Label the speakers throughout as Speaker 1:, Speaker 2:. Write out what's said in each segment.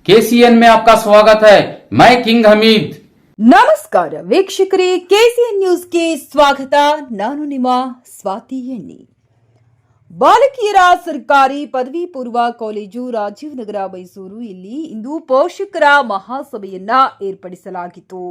Speaker 1: KCN में आपका स्वागत है। मैं किंग हमीद।
Speaker 2: ನಮಸ್ಕಾರ ವೀಕ್ಷಕರೇ, ಕೆಸಿಎನ್ ನ್ಯೂಸ್ಗೆ ಸ್ವಾಗತ. ನಾನು ನಿಮ್ಮ ಸ್ವಾತಿ ಎಣ್ಣಿ. ಬಾಲಕಿಯರ ಸರ್ಕಾರಿ ಪದವಿ ಪೂರ್ವ ಕಾಲೇಜು ರಾಜೀವ್ ನಗರ ಮೈಸೂರು ಇಲ್ಲಿ ಇಂದು ಪೋಷಕರ ಮಹಾಸಭೆಯನ್ನ ಏರ್ಪಡಿಸಲಾಗಿತ್ತು.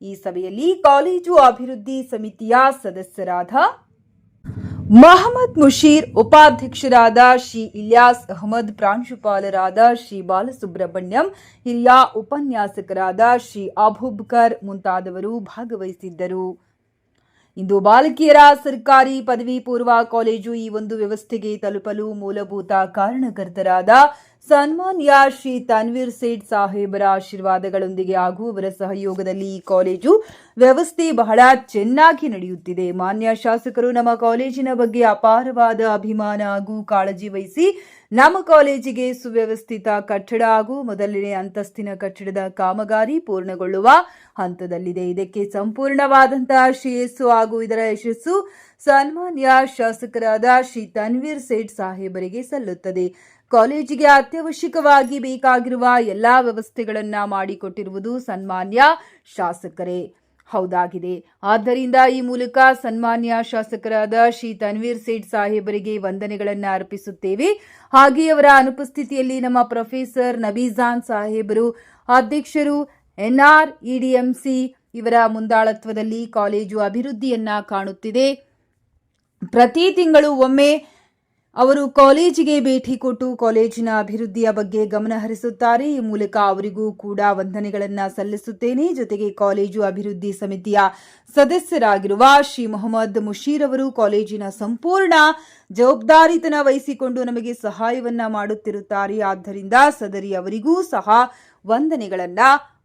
Speaker 2: ಈ ಸಭೆಯಲ್ಲಿ ಕಾಲೇಜು ಅಭಿವೃದ್ಧಿ ಸಮಿತಿಯ ಸದಸ್ಯರಾದ ಮೊಹಮ್ಮದ್ ಮುಷೀರ್, ಉಪಾಧ್ಯಕ್ಷರಾದ ಶ್ರೀ ಇಲಿಯಾಸ್ ಅಹಮದ್, ಪ್ರಾಂಶುಪಾಲರಾದ ಶ್ರೀ ಬಾಲಸುಬ್ರಹ್ಮಣ್ಯಂ, ಹಿರಿಯ ಉಪನ್ಯಾಸಕರಾದ ಶ್ರೀ ಅಬೂಬಕರ್ ಮುಂತಾದವರು ಭಾಗವಹಿಸಿದ್ದರು. ಇಂದು ಬಾಲಕಿಯರ ಸರ್ಕಾರಿ ಪದವಿ ಪೂರ್ವ ಕಾಲೇಜು ಈ ಒಂದು ವ್ಯವಸ್ಥೆಗೆ ತಲುಪಲು ಮೂಲಭೂತ ಕಾರಣಕರ್ತರಾದ ಸನ್ಮಾನ್ಯ ಶ್ರೀ ತನ್ವೀರ್ ಸೇಠ್ ಸಾಹೇಬರ ಆಶೀರ್ವಾದಗಳೊಂದಿಗೆ ಹಾಗೂ ಅವರ ಸಹಯೋಗದಲ್ಲಿ ಈ ಕಾಲೇಜು ವ್ಯವಸ್ಥೆ ಬಹಳ ಚೆನ್ನಾಗಿ ನಡೆಯುತ್ತಿದೆ. ಮಾನ್ಯ ಶಾಸಕರು ನಮ್ಮ ಕಾಲೇಜಿನ ಬಗ್ಗೆ ಅಪಾರವಾದ ಅಭಿಮಾನ ಹಾಗೂ ಕಾಳಜಿ ವಹಿಸಿ ನಮ್ಮ ಕಾಲೇಜಿಗೆ ಸುವ್ಯವಸ್ಥಿತ ಕಟ್ಟಡ ಹಾಗೂ ಮೊದಲನೇ ಅಂತಸ್ತಿನ ಕಟ್ಟಡದ ಕಾಮಗಾರಿ ಪೂರ್ಣಗೊಳ್ಳುವ ಹಂತದಲ್ಲಿದೆ. ಇದಕ್ಕೆ ಸಂಪೂರ್ಣವಾದಂತಹ ಶ್ರೇಯಸ್ಸು ಹಾಗೂ ಇದರ ಯಶಸ್ಸು ಸನ್ಮಾನ್ಯ ಶಾಸಕರಾದ ಶ್ರೀ ತನ್ವೀರ್ ಸೇಠ್ ಸಾಹೇಬರಿಗೆ ಸಲ್ಲುತ್ತದೆ. ಕಾಲೇಜಿಗೆ ಅತ್ಯವಶ್ಯಕವಾಗಿ ಬೇಕಾಗಿರುವ ಎಲ್ಲಾ ವ್ಯವಸ್ಥೆಗಳನ್ನ ಮಾಡಿಕೊಟ್ಟಿರುವುದು ಸನ್ಮಾನ್ಯ ಶಾಸಕರೇ ಹೌದಾಗಿದೆ. ಆದ್ದರಿಂದ ಈ ಮೂಲಕ ಸನ್ಮಾನ್ಯ ಶಾಸಕರಾದ ಶ್ರೀ ತನ್ವೀರ್ ಸೇಠ್ ಸಾಹೇಬರಿಗೆ ವಂದನೆಗಳನ್ನು ಅರ್ಪಿಸುತ್ತೇವೆ. ಹಾಗೆ ಅವರ ಅನುಪಸ್ಥಿತಿಯಲ್ಲಿ ನಮ್ಮ ಪ್ರೊಫೆಸರ್ ನಬೀಜಾನ್ ಸಾಹೇಬರು, ಅಧ್ಯಕ್ಷರು NREDMC ಇವರ ಮುಂದಾಳತ್ವದಲ್ಲಿ ಕಾಲೇಜು ಅಭಿವೃದ್ಧಿಯನ್ನ ಕಾಣುತ್ತಿದೆ. ಪ್ರತಿ ತಿಂಗಳು ಒಮ್ಮೆ ಅವರು ಕಾಲೇಜಿಗೆ ಭೇಟಿ ಕೊಟ್ಟು ಕಾಲೇಜಿನ ಅಭಿವೃದ್ಧಿಯ ಬಗ್ಗೆ ಗಮನ ಹರಿಸುತ್ತಾರೆ. ಈ ಮೂಲಕ ಅವರಿಗೂ ಕೂಡ ವಂದನೆಗಳನ್ನು ಸಲ್ಲಿಸುತ್ತೇನೆ. ಜೊತೆಗೆ ಕಾಲೇಜು ಅಭಿವೃದ್ಧಿ ಸಮಿತಿಯ ಸದಸ್ಯರಾಗಿರುವ ಶ್ರೀ ಮೊಹಮ್ಮದ್ ಮುಷೀರ್ ಅವರು ಕಾಲೇಜಿನ ಸಂಪೂರ್ಣ ಜವಾಬ್ದಾರಿತನ ವಹಿಸಿಕೊಂಡು ನಮಗೆ ಸಹಾಯವನ್ನ ಮಾಡುತ್ತಿರುತ್ತಾರೆ. ಆದ್ದರಿಂದ ಸದರಿ ಅವರಿಗೂ ಸಹ ವಂದನೆಗಳನ್ನ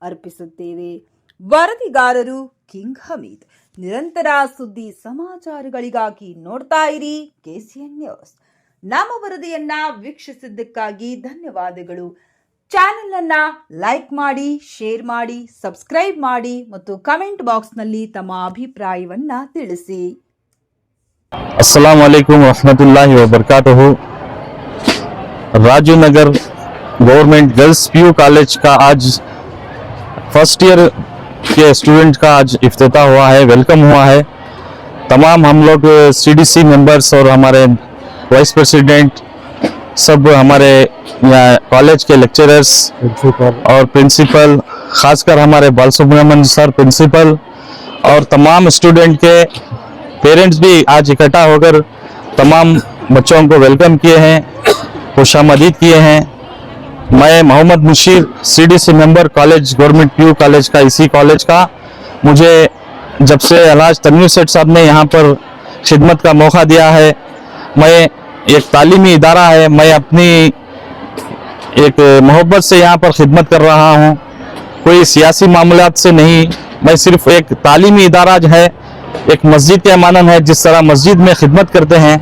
Speaker 2: ಅರ್ಪಿಸುತ್ತೇವೆ. ವರದಿಗಾರರು ಕಿಂಗ್ ಹಮೀದ್. ನಿರಂತರ ಸುದ್ದಿ ಸಮಾಚಾರಗಳಿಗಾಗಿ ನೋಡ್ತಾ ಇರಿ ಕೆಸಿಎನ್ ನ್ಯೂಸ್. ನಮ್ಮ ವರದಿಯನ್ನ ವೀಕ್ಷಿಸಿದ್ದಕ್ಕಾಗಿ ಧನ್ಯವಾದಗಳು. ಚಾನೆಲ್ ಅನ್ನ ಲೈಕ್ ಮಾಡಿ, ಶೇರ್ ಮಾಡಿ, ಸಬ್ಸ್ಕ್ರೈಬ್ ಮಾಡಿ ಮತ್ತು ಕಮೆಂಟ್ ಬಾಕ್ಸ್ ನಲ್ಲಿ ತಮ್ಮ ಅಭಿಪ್ರಾಯವನ್ನ ತಿಳಿಸಿ.
Speaker 3: अस्सलाम वालेकुम रहमतुल्लाहि व बरकातहू। Rajiv Nagar government girls PU college का आज फर्स्ट ईयर के स्टूडेंट का आज इफ्तिताह हुआ है, वेलकम हुआ है। तमाम हम लोग CDC मेंबर्स और हमारे वाइस प्रेसिडेंट, सब हमारे कॉलेज के लेक्चरर्स और प्रिंसिपल, खासकर हमारे बालसुब्रह्मण्यम सर प्रिंसिपल और तमाम स्टूडेंट के पेरेंट्स भी आज इकट्ठा होकर तमाम बच्चों को वेलकम किए हैं, खुशामदीद किए हैं। मैं Mohammed Mushir, CDC member college government PU college का, इसी कॉलेज का, मुझे जब से अल्हाज तनवीर सेठ साहब ने यहाँ पर खिदमत का मौका दिया है, मैं एक तालीमी इदारा है, मैं अपनी एक मोहब्बत से यहाँ पर खिदमत कर रहा हूँ, कोई सियासी मामलात से नहीं। मैं सिर्फ एक तालीमी इदारा है, एक मस्जिद के मानन है। जिस तरह मस्जिद में खिदमत करते हैं,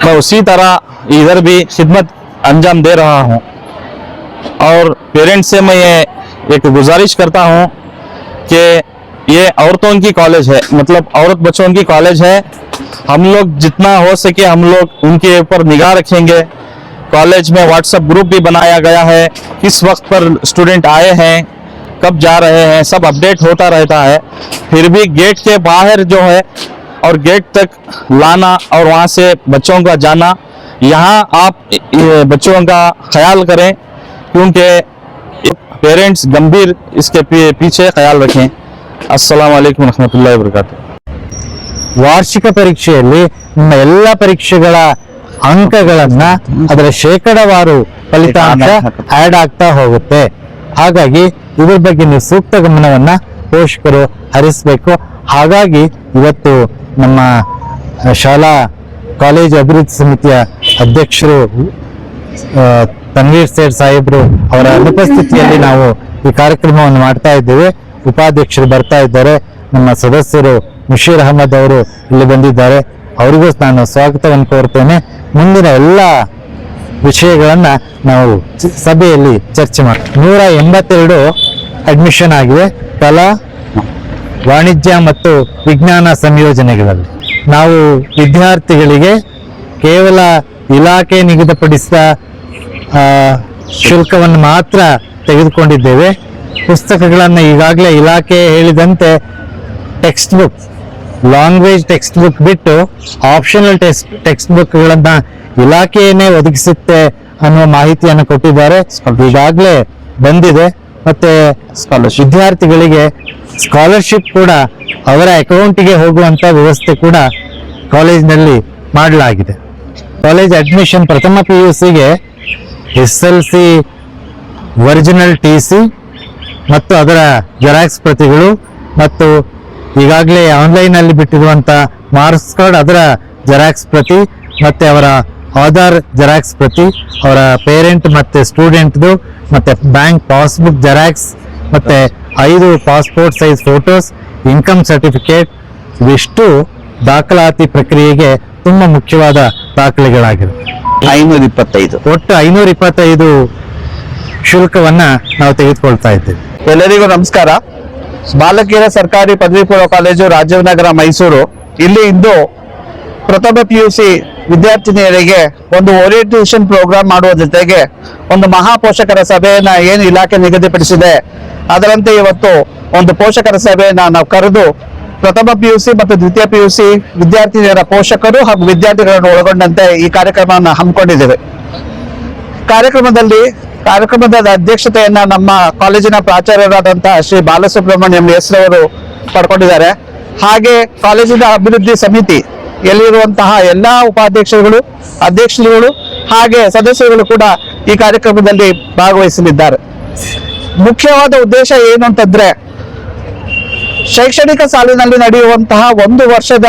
Speaker 3: मैं उसी तरह इधर भी खिदमत अंजाम दे रहा हूँ। और पेरेंट्स से मैं ये एक गुजारिश करता हूँ कि ये औरतों की कॉलेज है, मतलब औरत बच्चों की कॉलेज है। हम लोग जितना हो सके हम लोग उनके ऊपर निगाह रखेंगे। कॉलेज में व्हाट्सएप ग्रुप भी बनाया गया है, किस वक्त पर स्टूडेंट आए हैं, कब जा रहे हैं, सब अपडेट होता रहता है। फिर भी गेट के बाहर जो है और गेट तक लाना और वहाँ से बच्चों का जाना, यहाँ आप बच्चों का ख्याल करें, क्योंकि पेरेंट्स गंभीर इसके पीछे ख्याल रखें। अस्सलाम वालेकुम रहमतुल्लाहि व बरकातहू।
Speaker 4: ವಾರ್ಷಿಕ ಪರೀಕ್ಷೆಯಲ್ಲಿ ನಿಮ್ಮ ಎಲ್ಲ ಪರೀಕ್ಷೆಗಳ ಅಂಕಗಳನ್ನ ಅದರ ಶೇಕಡಾವಾರು ಫಲಿತಾಂಶ ಆಡ್ ಆಗ್ತಾ ಹೋಗುತ್ತೆ. ಹಾಗಾಗಿ ಇದ್ರ ಬಗ್ಗೆ ನೀವು ಸೂಕ್ತ ಗಮನವನ್ನ ಪೋಷಕರು ಹರಿಸಬೇಕು. ಹಾಗಾಗಿ ಇವತ್ತು ನಮ್ಮ ಶಾಲಾ ಕಾಲೇಜು ಅಭಿವೃದ್ಧಿ ಸಮಿತಿಯ ಅಧ್ಯಕ್ಷರು ತನ್ವೀರ್ ಸೇಠ್ ಸಾಹೇಬ್ರು ಅವರ ಅನುಪಸ್ಥಿತಿಯಲ್ಲಿ ನಾವು ಈ ಕಾರ್ಯಕ್ರಮವನ್ನು ಮಾಡ್ತಾ ಇದ್ದೇವೆ. ಉಪಾಧ್ಯಕ್ಷರು ಬರ್ತಾ ಇದ್ದಾರೆ, ನಮ್ಮ ಸದಸ್ಯರು ಮುಷೀರ್ ಅಹಮದ್ ಅವರು ಇಲ್ಲಿ ಬಂದಿದ್ದಾರೆ, ಅವರಿಗೂ ನಾನು ಸ್ವಾಗತವನ್ನು ಕೋರ್ತೇನೆ. ಮುಂದಿನ ಎಲ್ಲ ವಿಷಯಗಳನ್ನ ನಾವು ಸಭೆಯಲ್ಲಿ ಚರ್ಚೆ ಮಾಡಿ 182 ಅಡ್ಮಿಷನ್ ಆಗಿವೆ ಕಲಾ, ವಾಣಿಜ್ಯ ಮತ್ತು ವಿಜ್ಞಾನ ಸಂಯೋಜನೆಗಳಲ್ಲಿ. ನಾವು ವಿದ್ಯಾರ್ಥಿಗಳಿಗೆ ಕೇವಲ ಇಲಾಖೆ ನಿಗದಿಪಡಿಸಿದ ಶುಲ್ಕವನ್ನು ಮಾತ್ರ ತೆಗೆದುಕೊಂಡಿದ್ದೇವೆ. ಪುಸ್ತಕಗಳನ್ನು ಈಗಾಗಲೇ ಇಲಾಖೆ ಹೇಳಿದಂತೆ text book, language text book ಬಿಟ್ಟು ಆಪ್ಷನಲ್ ಟೆಕ್ಸ್ಟ್ ಬುಕ್ಗಳನ್ನ ಇಲಾಖೆಯನ್ನೇ ಒದಗಿಸುತ್ತೆ ಅನ್ನುವ ಮಾಹಿತಿಯನ್ನು ಕೊಟ್ಟಿದ್ದಾರೆ. ಈಗಾಗಲೇ ಬಂದಿದೆ. ಮತ್ತೆ ವಿದ್ಯಾರ್ಥಿಗಳಿಗೆ ಸ್ಕಾಲರ್ಶಿಪ್ ಕೂಡ ಅವರ ಅಕೌಂಟಿಗೆ ಹೋಗುವಂತ ವ್ಯವಸ್ಥೆ ಕೂಡ ಕಾಲೇಜಿನಲ್ಲಿ ಮಾಡಲಾಗಿದೆ. ಕಾಲೇಜ್ ಅಡ್ಮಿಷನ್ ಪ್ರಥಮ PUCಗೆ SLC ಒರಿಜಿನಲ್ TC ಮತ್ತು ಅದರ ಜೆರಾಕ್ಸ್ ಪ್ರತಿಗಳು ಮತ್ತು ಈಗಾಗಲೇ ಆನ್ಲೈನಲ್ಲಿ ಬಿಟ್ಟಿರುವಂಥ ಮಾರ್ಕ್ಸ್ ಕಾರ್ಡ್ ಅದರ ಜೆರಾಕ್ಸ್ ಪ್ರತಿ ಮತ್ತೆ ಅವರ ಆಧಾರ್ ಜೆರಾಕ್ಸ್ ಪ್ರತಿ, ಅವರ ಪೇರೆಂಟ್ ಮತ್ತೆ ಸ್ಟೂಡೆಂಟ್ದು ಮತ್ತೆ ಬ್ಯಾಂಕ್ ಪಾಸ್ಬುಕ್ ಜೆರಾಕ್ಸ್ ಮತ್ತೆ 5 passport size photos, income certificate ಇವಿಷ್ಟು ದಾಖಲಾತಿ ಪ್ರಕ್ರಿಯೆಗೆ ತುಂಬಾ ಮುಖ್ಯವಾದ ದಾಖಲೆಗಳಾಗಿವೆ.
Speaker 5: 525
Speaker 4: ಒಟ್ಟು 525 ಶುಲ್ಕವನ್ನ ನಾವು ತೆಗೆದುಕೊಳ್ತಾ ಇದ್ದೇವೆ.
Speaker 5: ಎಲ್ಲರಿಗೂ ನಮಸ್ಕಾರ. ಬಾಲಕಿಯರ ಸರ್ಕಾರಿ ಪದವಿ ಪೂರ್ವ ಕಾಲೇಜು ರಾಜೀವ್ನಗರ ಮೈಸೂರು ಇಲ್ಲಿ ಇಂದು ಪ್ರಥಮ PUC ವಿದ್ಯಾರ್ಥಿನಿಯರಿಗೆ ಒಂದು ಓರಿಯೆಂಟೇಷನ್ ಪ್ರೋಗ್ರಾಮ್ ಮಾಡುವ ಜೊತೆಗೆ ಒಂದು ಮಹಾ ಪೋಷಕರ ಸಭೆಯನ್ನ ಏನು ಇಲಾಖೆ ನಿಗದಿಪಡಿಸಿದೆ ಅದರಂತೆ ಇವತ್ತು ಒಂದು ಪೋಷಕರ ಸಭೆಯನ್ನ ನಾವು ಕರೆದು ಪ್ರಥಮ PUC ಮತ್ತು ದ್ವಿತೀಯ PUC ವಿದ್ಯಾರ್ಥಿನಿಯರ ಪೋಷಕರು ಹಾಗೂ ವಿದ್ಯಾರ್ಥಿಗಳನ್ನು ಒಳಗೊಂಡಂತೆ ಈ ಕಾರ್ಯಕ್ರಮವನ್ನು ಹಮ್ಮಿಕೊಂಡಿದ್ದೇವೆ. ಕಾರ್ಯಕ್ರಮದ ಅಧ್ಯಕ್ಷತೆಯನ್ನ ನಮ್ಮ ಕಾಲೇಜಿನ ಪ್ರಾಚಾರ್ಯರಾದಂತಹ ಶ್ರೀ ಬಾಲಸುಬ್ರಹ್ಮಣ್ಯಂ ಎಸ್ ರವರು ಪಡ್ಕೊಂಡಿದ್ದಾರೆ. ಹಾಗೆ ಕಾಲೇಜಿನ ಅಭಿವೃದ್ಧಿ ಸಮಿತಿ ಎಲ್ಲಿರುವಂತಹ ಎಲ್ಲಾ ಉಪಾಧ್ಯಕ್ಷರುಗಳು, ಅಧ್ಯಕ್ಷರುಗಳು ಹಾಗೆ ಸದಸ್ಯರುಗಳು ಕೂಡ ಈ ಕಾರ್ಯಕ್ರಮದಲ್ಲಿ ಭಾಗವಹಿಸಲಿದ್ದಾರೆ. ಮುಖ್ಯವಾದ ಉದ್ದೇಶ ಏನು ಅಂತಂದ್ರೆ, ಶೈಕ್ಷಣಿಕ ಸಾಲಿನಲ್ಲಿ ನಡೆಯುವಂತಹ ಒಂದು ವರ್ಷದ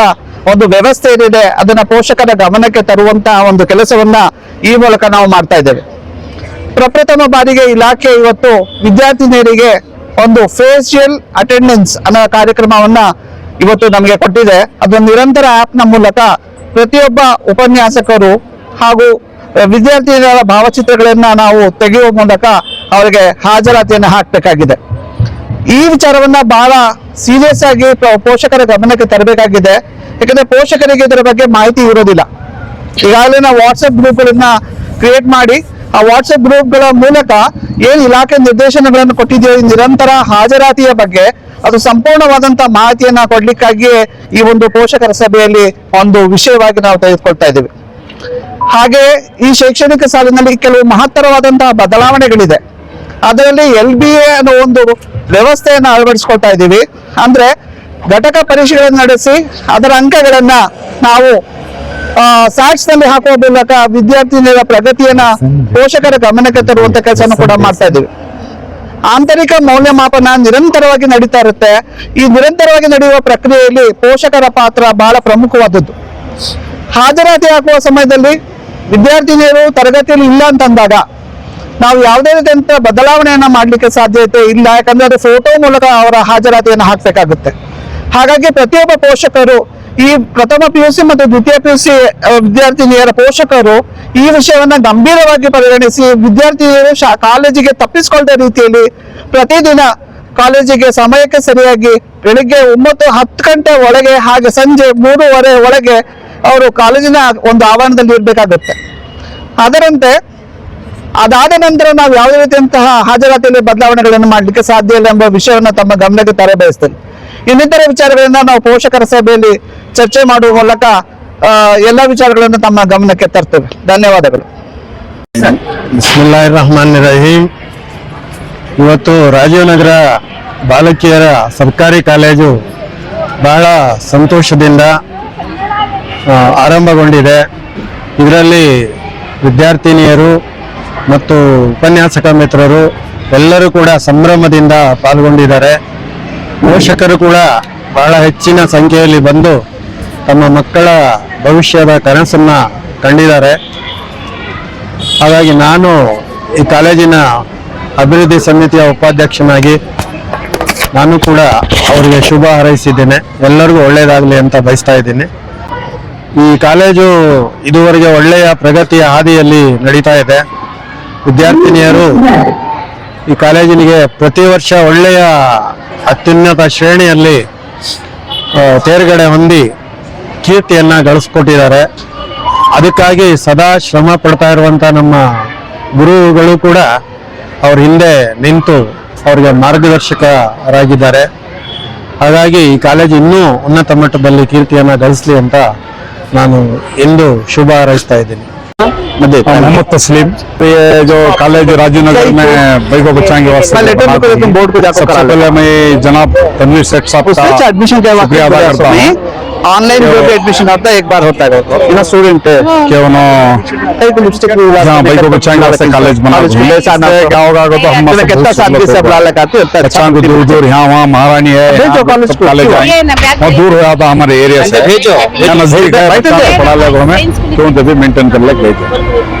Speaker 5: ಒಂದು ವ್ಯವಸ್ಥೆ ಏನಿದೆ ಅದನ್ನ ಪೋಷಕರ ಗಮನಕ್ಕೆ ತರುವಂತಹ ಒಂದು ಕೆಲಸವನ್ನ ಈ ಮೂಲಕ ನಾವು ಮಾಡ್ತಾ ಇದ್ದೇವೆ. ಪ್ರಪ್ರಥಮ ಬಾರಿಗೆ ಇಲಾಖೆ ಇವತ್ತು ವಿದ್ಯಾರ್ಥಿನಿಯರಿಗೆ ಒಂದು ಫೇಶಿಯಲ್ ಅಟೆಂಡೆನ್ಸ್ ಅನ್ನೋ ಕಾರ್ಯಕ್ರಮವನ್ನ ಇವತ್ತು ನಮಗೆ ಕೊಟ್ಟಿದೆ. ಅದು ನಿರಂತರ ಆ್ಯಪ್ನ ಮೂಲಕ ಪ್ರತಿಯೊಬ್ಬ ಉಪನ್ಯಾಸಕರು ಹಾಗೂ ವಿದ್ಯಾರ್ಥಿನಿಯರ ಭಾವಚಿತ್ರಗಳನ್ನ ನಾವು ತೆಗೆಯುವ ಮೂಲಕ ಅವರಿಗೆ ಹಾಜರಾತಿಯನ್ನು ಹಾಕಬೇಕಾಗಿದೆ. ಈ ವಿಚಾರವನ್ನ ಬಹಳ ಸೀರಿಯಸ್ ಆಗಿ ಪೋಷಕರ ಗಮನಕ್ಕೆ ತರಬೇಕಾಗಿದೆ. ಯಾಕಂದ್ರೆ ಪೋಷಕರಿಗೆ ಇದರ ಬಗ್ಗೆ ಮಾಹಿತಿ ಇರೋದಿಲ್ಲ. ಈಗಾಗಲೇ ನಾವು ವಾಟ್ಸಪ್ ಗ್ರೂಪ್ಗಳನ್ನ ಕ್ರಿಯೇಟ್ ಮಾಡಿ ಆ ವಾಟ್ಸಪ್ ಗ್ರೂಪ್ಗಳ ಮೂಲಕ ಏನು ಇಲಾಖೆ ನಿರ್ದೇಶನಗಳನ್ನು ಕೊಟ್ಟಿದ್ದೀವಿ ನಿರಂತರ ಹಾಜರಾತಿಯ ಬಗ್ಗೆ ಅದು ಸಂಪೂರ್ಣವಾದಂತಹ ಮಾಹಿತಿಯನ್ನ ಕೊಡ್ಲಿಕ್ಕಾಗಿಯೇ ಈ ಒಂದು ಪೋಷಕರ ಸಭೆಯಲ್ಲಿ ಒಂದು ವಿಷಯವಾಗಿ ನಾವು ತೆಗೆದುಕೊಳ್ತಾ ಇದ್ದೀವಿ. ಹಾಗೆ ಈ ಶೈಕ್ಷಣಿಕ ಸಾಲಿನಲ್ಲಿ ಕೆಲವು ಮಹತ್ತರವಾದಂತಹ ಬದಲಾವಣೆಗಳಿದೆ. ಅದರಲ್ಲಿ LBA ಅನ್ನೋ ಒಂದು ವ್ಯವಸ್ಥೆಯನ್ನು ಅಳವಡಿಸ್ಕೊಳ್ತಾ ಇದ್ದೀವಿ. ಅಂದ್ರೆ ಘಟಕ ಪರೀಕ್ಷೆಗಳನ್ನು ನಡೆಸಿ ಅದರ ಅಂಕಗಳನ್ನ ನಾವು ಸ್ಯಾಟ್ಸ್ ನಲ್ಲಿ ಹಾಕುವ ಮೂಲಕ ವಿದ್ಯಾರ್ಥಿನಿಯರ ಪ್ರಗತಿಯನ್ನ ಪೋಷಕರ ಗಮನಕ್ಕೆ ತರುವಂತ ಕೆಲಸನ ಕೂಡ ಮಾಡ್ತಾ ಇದ್ದೀವಿ. ಆಂತರಿಕ ಮೌಲ್ಯಮಾಪನ ನಿರಂತರವಾಗಿ ನಡೀತಾ ಇರುತ್ತೆ. ಈ ನಿರಂತರವಾಗಿ ನಡೆಯುವ ಪ್ರಕ್ರಿಯೆಯಲ್ಲಿ ಪೋಷಕರ ಪಾತ್ರ ಬಹಳ ಪ್ರಮುಖವಾದದ್ದು. ಹಾಜರಾತಿ ಹಾಕುವ ಸಮಯದಲ್ಲಿ ವಿದ್ಯಾರ್ಥಿನಿಯರು ತರಗತಿಯಲ್ಲಿ ಇಲ್ಲ ಅಂತಂದಾಗ ನಾವು ಯಾವುದೇ ರೀತಿಯಂತ ಬದಲಾವಣೆಯನ್ನ ಮಾಡ್ಲಿಕ್ಕೆ ಸಾಧ್ಯತೆ ಇಲ್ಲ. ಯಾಕಂದ್ರೆ ಅದು ಫೋಟೋ ಮೂಲಕ ಅವರ ಹಾಜರಾತಿಯನ್ನು ಹಾಕ್ಬೇಕಾಗುತ್ತೆ. ಹಾಗಾಗಿ ಪ್ರತಿಯೊಬ್ಬ ಪೋಷಕರು ಈ ಪ್ರಥಮ PUC ಮತ್ತು ದ್ವಿತೀಯ PUC ವಿದ್ಯಾರ್ಥಿನಿಯರ ಪೋಷಕರು ಈ ವಿಷಯವನ್ನ ಗಂಭೀರವಾಗಿ ಪರಿಗಣಿಸಿ ವಿದ್ಯಾರ್ಥಿನಿಯರು ಕಾಲೇಜಿಗೆ ತಪ್ಪಿಸಿಕೊಳ್ಳದ ರೀತಿಯಲ್ಲಿ ಪ್ರತಿದಿನ ಕಾಲೇಜಿಗೆ ಸಮಯಕ್ಕೆ ಸರಿಯಾಗಿ ಬೆಳಿಗ್ಗೆ 9-10 ಗಂಟೆ ಒಳಗೆ ಹಾಗೆ ಸಂಜೆ 3:30 ಒಳಗೆ ಅವರು ಕಾಲೇಜಿನ ಒಂದು ಆವರಣದಲ್ಲಿ ಇರಬೇಕಾಗುತ್ತೆ. ಅದರಂತೆ ಅದಾದ ನಂತರ ನಾವು ಯಾವುದೇ ರೀತಿಯಂತಹ ಹಾಜರಾತಿಯಲ್ಲಿ ಬದಲಾವಣೆಗಳನ್ನು ಮಾಡಲಿಕ್ಕೆ ಸಾಧ್ಯ ಇಲ್ಲ ಎಂಬ ವಿಷಯವನ್ನು ತಮ್ಮ ಗಮನಕ್ಕೆ ತರಬಯಸ್ತೇನೆ. ಇನ್ನಿತರ ವಿಚಾರಗಳನ್ನ ನಾವು ಪೋಷಕರ ಸಭೆಯಲ್ಲಿ ಚರ್ಚೆ ಮಾಡುವ ಮೂಲಕ ಎಲ್ಲ ವಿಚಾರಗಳನ್ನು ತಮ್ಮ ಗಮನಕ್ಕೆ ತರ್ತೇವೆ. ಧನ್ಯವಾದಗಳು.
Speaker 6: ಬಿಸ್ಮಿಲ್ಲಾಹಿರ್ ರಹಮಾನಿರ್ ರಹೀಂ. ಇವತ್ತು ರಾಜೀವ್ನಗರ ಬಾಲಕಿಯರ ಸರ್ಕಾರಿ ಕಾಲೇಜು ಬಹಳ ಸಂತೋಷದಿಂದ ಆರಂಭಗೊಂಡಿದೆ. ಇದರಲ್ಲಿ ವಿದ್ಯಾರ್ಥಿನಿಯರು ಮತ್ತು ಉಪನ್ಯಾಸಕ ಮಿತ್ರರು ಎಲ್ಲರೂ ಕೂಡ ಸಂಭ್ರಮದಿಂದ ಪಾಲ್ಗೊಂಡಿದ್ದಾರೆ. ಪೋಷಕರು ಕೂಡ ಬಹಳ ಹೆಚ್ಚಿನ ಸಂಖ್ಯೆಯಲ್ಲಿ ಬಂದು ತಮ್ಮ ಮಕ್ಕಳ ಭವಿಷ್ಯದ ಕನಸನ್ನ ಕಂಡಿದ್ದಾರೆ. ಹಾಗಾಗಿ ನಾನು ಈ ಕಾಲೇಜಿನ ಅಭಿವೃದ್ಧಿ ಸಮಿತಿಯ ಉಪಾಧ್ಯಕ್ಷನಾಗಿ ನಾನು ಕೂಡ ಅವರಿಗೆ ಶುಭ ಹಾರೈಸಿದ್ದೇನೆ. ಎಲ್ಲರಿಗೂ ಒಳ್ಳೆಯದಾಗಲಿ ಅಂತ ಬಯಸ್ತಾ ಇದ್ದೀನಿ. ಈ ಕಾಲೇಜು ಇದುವರೆಗೆ ಒಳ್ಳೆಯ ಪ್ರಗತಿಯ ಹಾದಿಯಲ್ಲಿ ನಡೀತಾ ಇದೆ. ವಿದ್ಯಾರ್ಥಿನಿಯರು ಈ ಕಾಲೇಜಿನಿಗೆ ಪ್ರತಿ ವರ್ಷ ಒಳ್ಳೆಯ ಅತ್ಯುನ್ನತ ಶ್ರೇಣಿಯಲ್ಲಿ ತೇರ್ಗಡೆ ಹೊಂದಿ ಕೀರ್ತಿಯನ್ನ ಗಳಿಸ್ಕೊಟ್ಟಿದ್ದಾರೆ. ಅದಕ್ಕಾಗಿ ಸದಾ ಶ್ರಮ ಪಡ್ತಾ ಇರುವಂತ ನಮ್ಮ ಗುರುಗಳು ಕೂಡ ಅವ್ರ ಹಿಂದೆ ನಿಂತು ಅವ್ರಿಗೆ ಮಾರ್ಗದರ್ಶಕರಾಗಿದ್ದಾರೆ. ಹಾಗಾಗಿ ಈ ಕಾಲೇಜು ಇನ್ನೂ ಉನ್ನತ ಮಟ್ಟದಲ್ಲಿ ಕೀರ್ತಿಯನ್ನ ಗಳಿಸಲಿ ಅಂತ ನಾನು ಎಂದು ಶುಭ ಹಾರೈಸ್ತಾ ಇದ್ದೀನಿ.
Speaker 3: मोहम्मद तस्लीम, ये जो कॉलेज राजीव नगर में बैगो बच्चांगे वास्ते
Speaker 5: बोर्ड को जाकर
Speaker 3: सबसे पहले मैं जनाब तनवीर सेठ साहब का
Speaker 5: एडमिशन
Speaker 3: शुक्रिया अदा करता हूँ
Speaker 5: ऑनलाइन जो भी एडमिशन होता है एक बार होता है वो स्टूडेंट
Speaker 3: कि उन्होंने जहाँ बैगो बच्चांगे वास्ते कॉलेज बना क्या होगा तो हम
Speaker 5: कितना शादी से बुला लगाते
Speaker 3: बच्चा को दूर दूर यहाँ वहाँ महारानी है कॉलेज बहुत दूर हो जाता हमारे एरिया से नजदीक है बच्चा को पढ़ा ले हमें क्यों तभी मेंटेन कर ले भेजे